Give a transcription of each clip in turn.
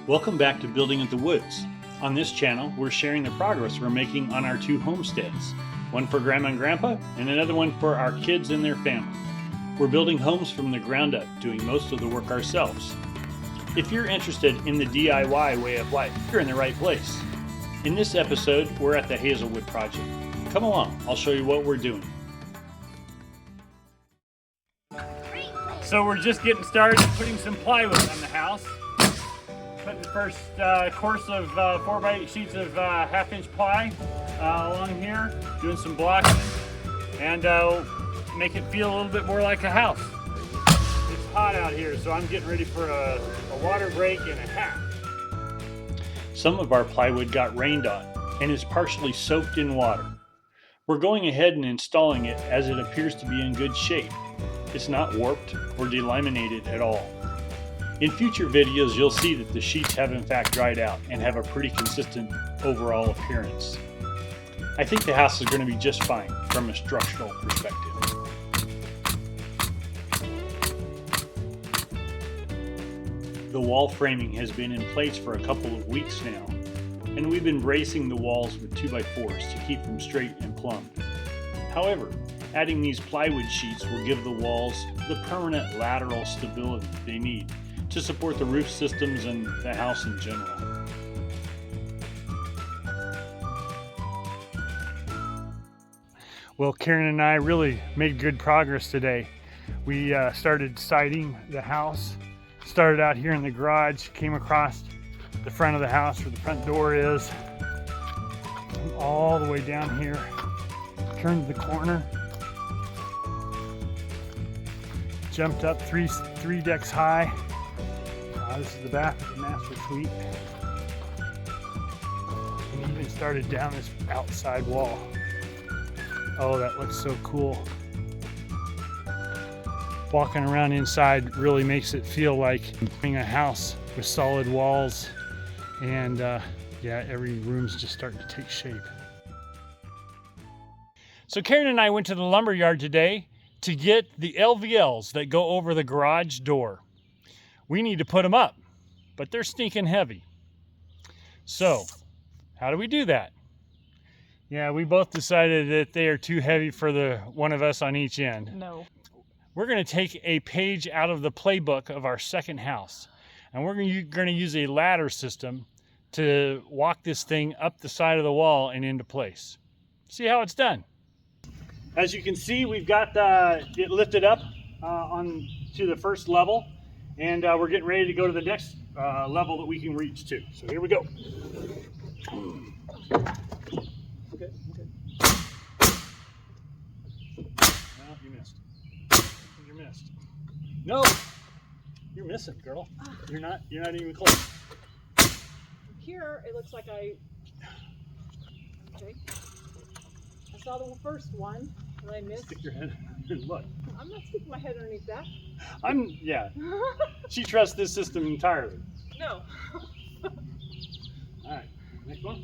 Welcome back to Building at the Woods. On this channel, we're sharing the progress we're making on our two homesteads, one for Grandma and Grandpa and another one for our kids and their family. We're building homes from the ground up, doing most of the work ourselves. If you're interested in the DIY way of life, you're in the right place. In this episode, we're at the Hazelwood Project. Come along, I'll show you what we're doing. So we're just getting started putting some plywood on the house. Putting the first course of 4x8 sheets of half-inch ply along here, doing some blocking, and make it feel a little bit more like a house. It's hot out here, so I'm getting ready for a water break and a hat. Some of our plywood got rained on and is partially soaked in water. We're going ahead and installing it as it appears to be in good shape. It's not warped or delaminated at all. In future videos, you'll see that the sheets have in fact dried out and have a pretty consistent overall appearance. I think the house is going to be just fine from a structural perspective. The wall framing has been in place for a couple of weeks now, and we've been bracing the walls with 2x4s to keep them straight and plumb. However, adding these plywood sheets will give the walls the permanent lateral stability they need to support the roof systems and the house in general. Well, Karen and I really made good progress today. We started siding the house, started out here in the garage, came across the front of the house where the front door is, all the way down here, turned the corner, jumped up three decks high. This is the back of the master suite. And even started down this outside wall. Oh, that looks so cool. Walking around inside really makes it feel like being a house with solid walls. And yeah, every room's just starting to take shape. So Karen and I went to the lumber yard today to get the LVLs that go over the garage door. We need to put them up, but they're stinking heavy. So, how do we do that? Yeah, we both decided that they are too heavy for the one of us on each end. No. We're going to take a page out of the playbook of our second house, and we're going to use a ladder system to walk this thing up the side of the wall and into place. See how it's done. As you can see, we've got it lifted up on to the first level. And we're getting ready to go to the next level that we can reach to. So here we go. Okay. No, you missed. You missed. No, you're missing, girl. You're not even close. Here, it looks like okay. I saw the first one, and I missed. Stick your head and look. I'm not sticking my head underneath that. Yeah. She trusts this system entirely. No. All right, next one.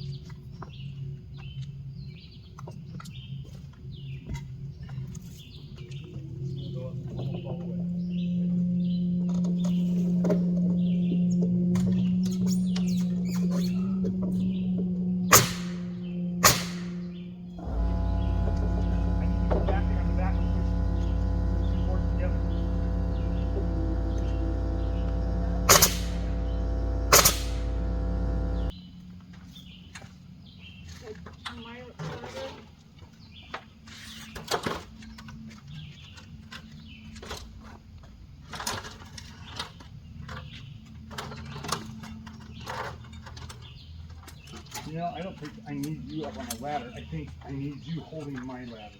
You know, I don't think I need you up on a ladder. I think I need you holding my ladder.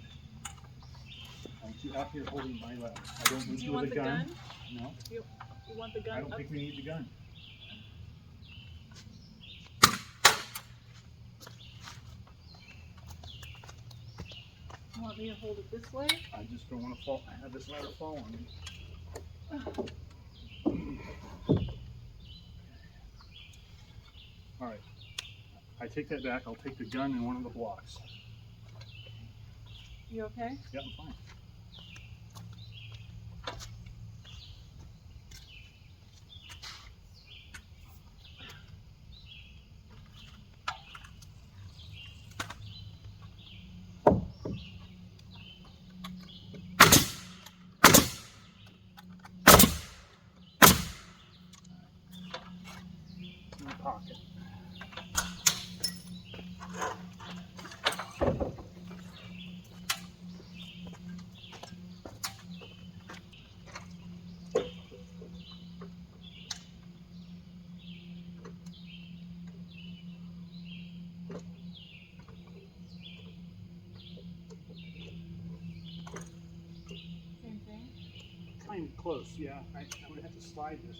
I want you out here holding my ladder. I don't need you with a gun. No. You want the gun? I don't think we need the gun. You want me to hold it this way? I just don't want to fall. I have this ladder fall on me. All right. I take that back. I'll take the gun and one of the blocks. You okay? Yeah, I'm fine. pocket. Same thing. Kind of close, yeah. I'm gonna have to slide this.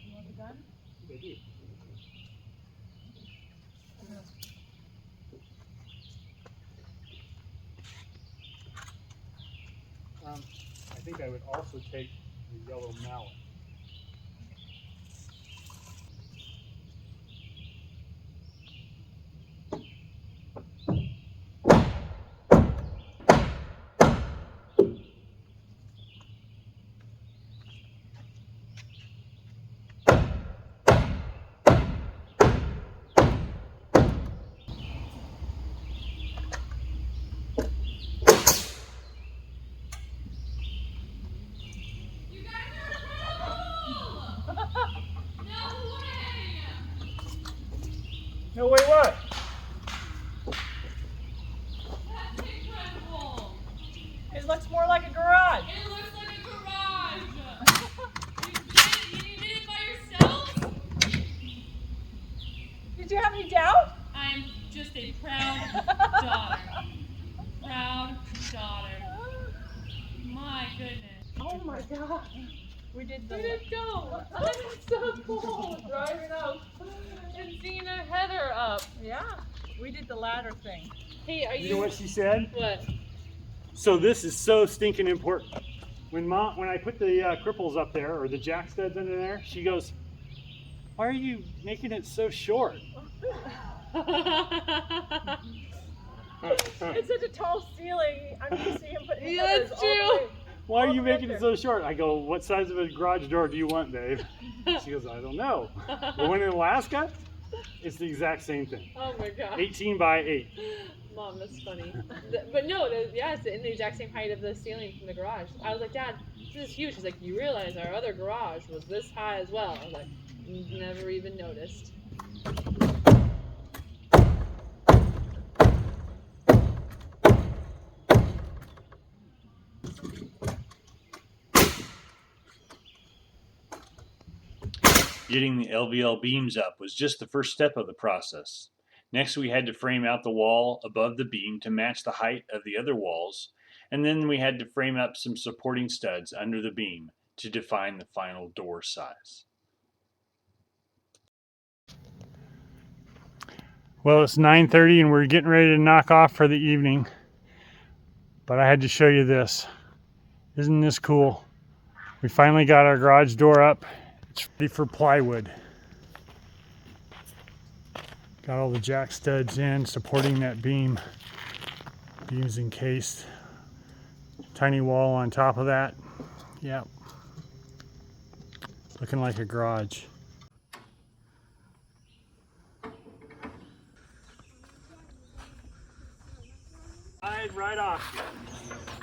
You want the gun? I do. I think I would also take the yellow mallet. No way, what? That's incredible. It looks more like a garage. It looks like a garage. You did it by yourself? Did you have any doubt? I'm just a proud daughter. Proud daughter. My goodness. Oh my god. We did the. Where did it go? It's so cool driving up and seeing a header up. Yeah, we did the ladder thing. Hey, are You know what she said? What? So this is so stinking important. When I put the cripples up there, or the jack studs under there, she goes, "Why are you making it so short?" It's such a tall ceiling. I'm used to seeing him putting Yeah, headers that's all the true. way. Why are All you the way making up it there. so short? I go, "What size of a garage door do you want, babe?" She goes, "I don't know." The one in Alaska, it's the exact same thing. Oh my god. 18 by 8. Mom, that's funny. But no, yeah, it's in the exact same height of the ceiling from the garage. I was like, Dad, this is huge. He's like, you realize our other garage was this high as well. I was like, never even noticed. Getting the LVL beams up was just the first step of the process. Next, we had to frame out the wall above the beam to match the height of the other walls, and then we had to frame up some supporting studs under the beam to define the final door size. Well, it's 9:30 and we're getting ready to knock off for the evening, but I had to show you this. Isn't this cool? We finally got our garage door up. It's ready for plywood. Got all the jack studs in, supporting that beam. Beam's encased. Tiny wall on top of that. Yep. Looking like a garage. Slide right off.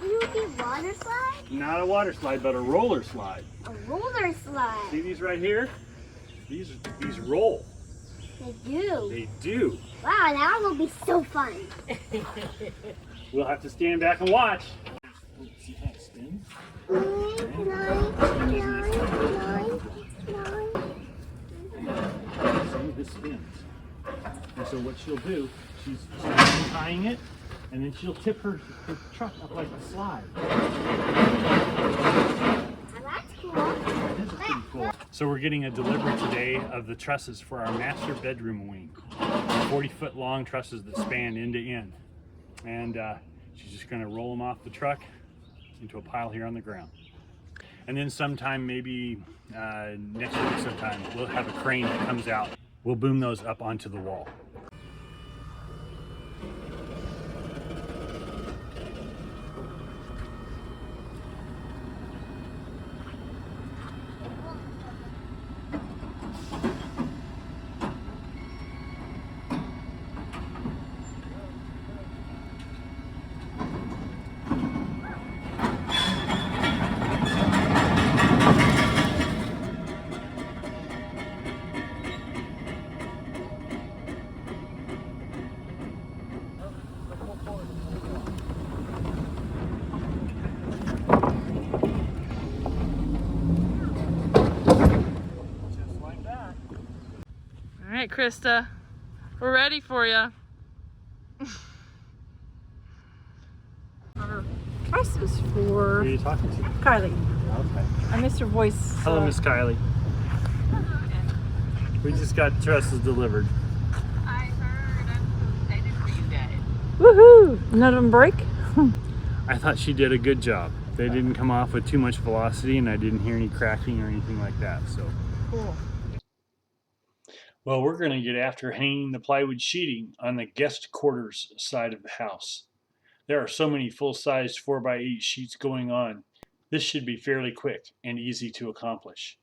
You do water slide? Not a water slide, but a roller slide. A roller slide. See these right here? These roll. They do. They do. Wow, that will be so fun. We'll have to stand back and watch. See how it spins? See, this spins. And so what she'll do, she's tying it, and then she'll tip her truck up like a slide. That's cool. That is pretty cool. So we're getting a delivery today of the trusses for our master bedroom wing. 40-foot long trusses that span end to end. And she's just going to roll them off the truck into a pile here on the ground. And then sometime, maybe next week sometime, we'll have a crane that comes out. We'll boom those up onto the wall. right, Krista, we're ready for you. Our trusses Who are for you talking to? Kylie. Okay. I missed her voice. Hello, Miss Kylie. We just got trusses delivered. I heard. I'm so excited for you guys. Woohoo! None of them break? I thought she did a good job. They didn't come off with too much velocity, and I didn't hear any cracking or anything like that. So Cool. well, we're going to get after hanging the plywood sheeting on the guest quarters side of the house. There are so many full-sized 4x8 sheets going on. This should be fairly quick and easy to accomplish.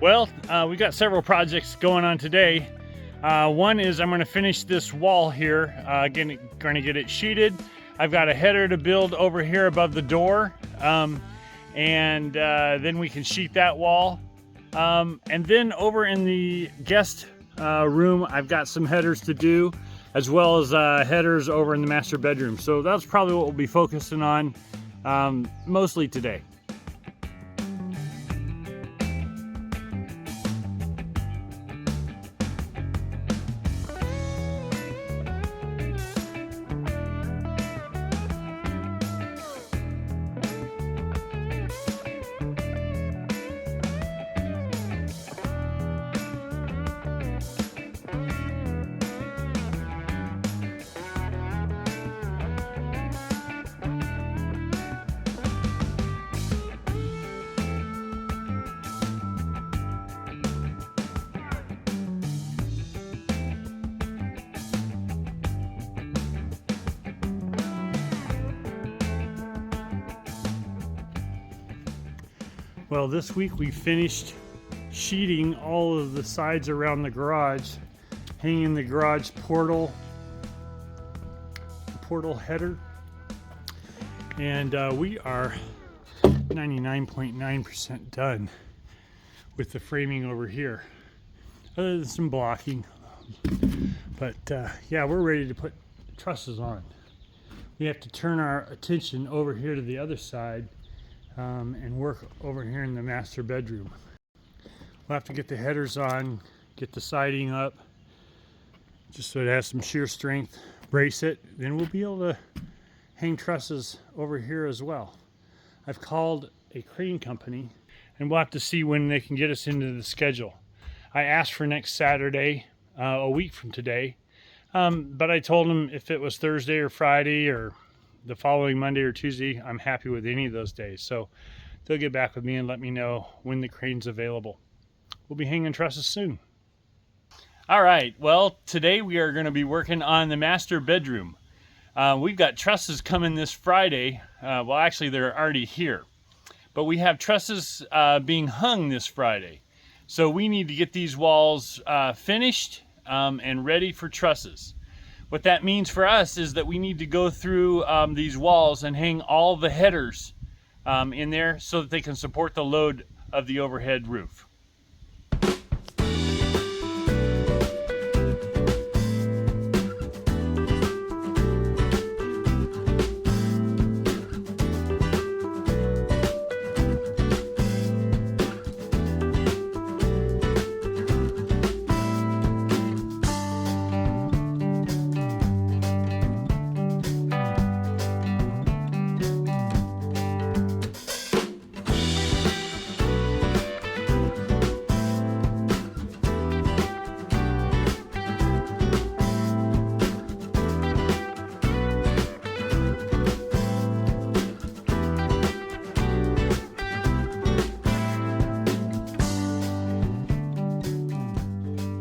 Well, we got several projects going on today. One is I'm going to finish this wall here. Again, going to get it sheeted. I've got a header to build over here above the door, and then we can sheet that wall. And then over in the guest room, I've got some headers to do, as well as headers over in the master bedroom. So that's probably what we'll be focusing on mostly today. Well, this week we finished sheeting all of the sides around the garage, hanging the garage portal header, and we are 99.9% done with the framing over here, other than some blocking. But yeah, we're ready to put trusses on. We have to turn our attention over here to the other side and work over here in the master bedroom. We'll have to get the headers on, get the siding up, just so it has some shear strength, brace it, then we'll be able to hang trusses over here as well. I've called a crane company, and we'll have to see when they can get us into the schedule. I asked for next Saturday, a week from today, but I told them if it was Thursday or Friday or the following Monday or Tuesday, I'm happy with any of those days. So they'll get back with me and let me know when the crane's available. We'll be hanging trusses soon. All right, well, today we are going to be working on the master bedroom. We've got trusses coming this Friday. Well, actually, they're already here. But we have trusses being hung this Friday. So we need to get these walls finished and ready for trusses. What that means for us is that we need to go through these walls and hang all the headers in there so that they can support the load of the overhead roof.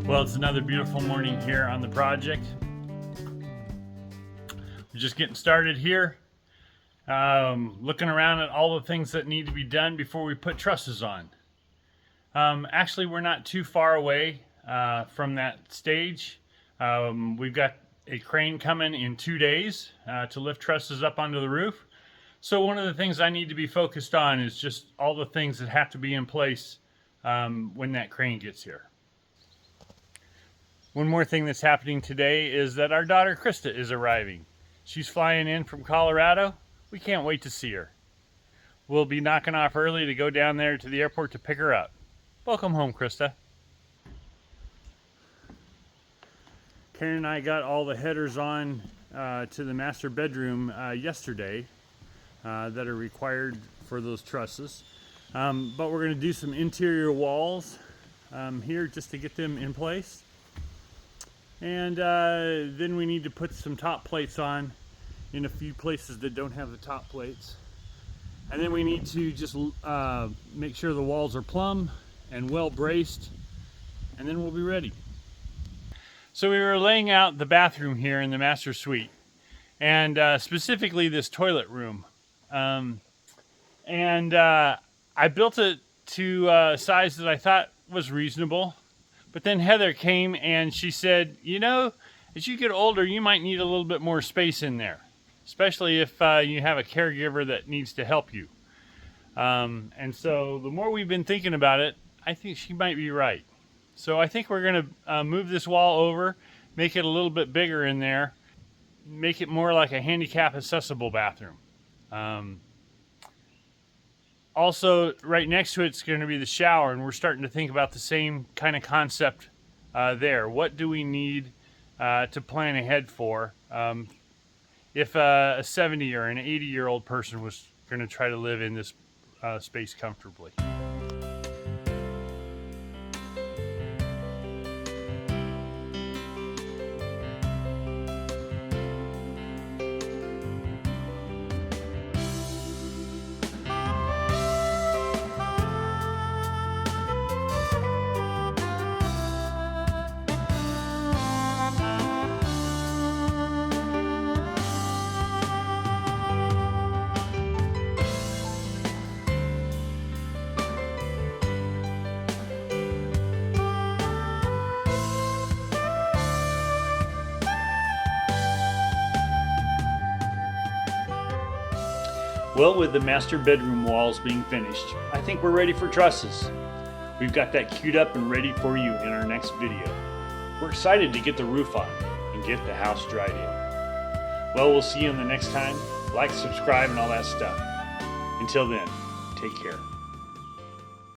Well, it's another beautiful morning here on the project. We're just getting started here, looking around at all the things that need to be done before we put trusses on. Actually, we're not too far away from that stage. We've got a crane coming in 2 days to lift trusses up onto the roof. So one of the things I need to be focused on is just all the things that have to be in place when that crane gets here. One more thing that's happening today is that our daughter Krista is arriving. She's flying in from Colorado. We can't wait to see her. We'll be knocking off early to go down there to the airport to pick her up. Welcome home, Krista. Karen and I got all the headers on to the master bedroom yesterday that are required for those trusses. But we're going to do some interior walls here just to get them in place. And then we need to put some top plates on in a few places that don't have the top plates. And then we need to just make sure the walls are plumb and well braced, and then we'll be ready. So we were laying out the bathroom here in the master suite, and specifically this toilet room. I built it to a size that I thought was reasonable. But then Heather came and she said, you know, as you get older, you might need a little bit more space in there, especially if you have a caregiver that needs to help you. And so the more we've been thinking about it, I think she might be right. So I think we're going to move this wall over, make it a little bit bigger in there, make it more like a handicap accessible bathroom. Also, right next to it's going to be the shower, and we're starting to think about the same kind of concept there. What do we need to plan ahead for if a 70 or an 80-year-old person was going to try to live in this space comfortably? Well, with the master bedroom walls being finished, I think we're ready for trusses. We've got that queued up and ready for you in our next video. We're excited to get the roof on and get the house dried in. Well, we'll see you in the next time. Like, subscribe, and all that stuff. Until then, take care.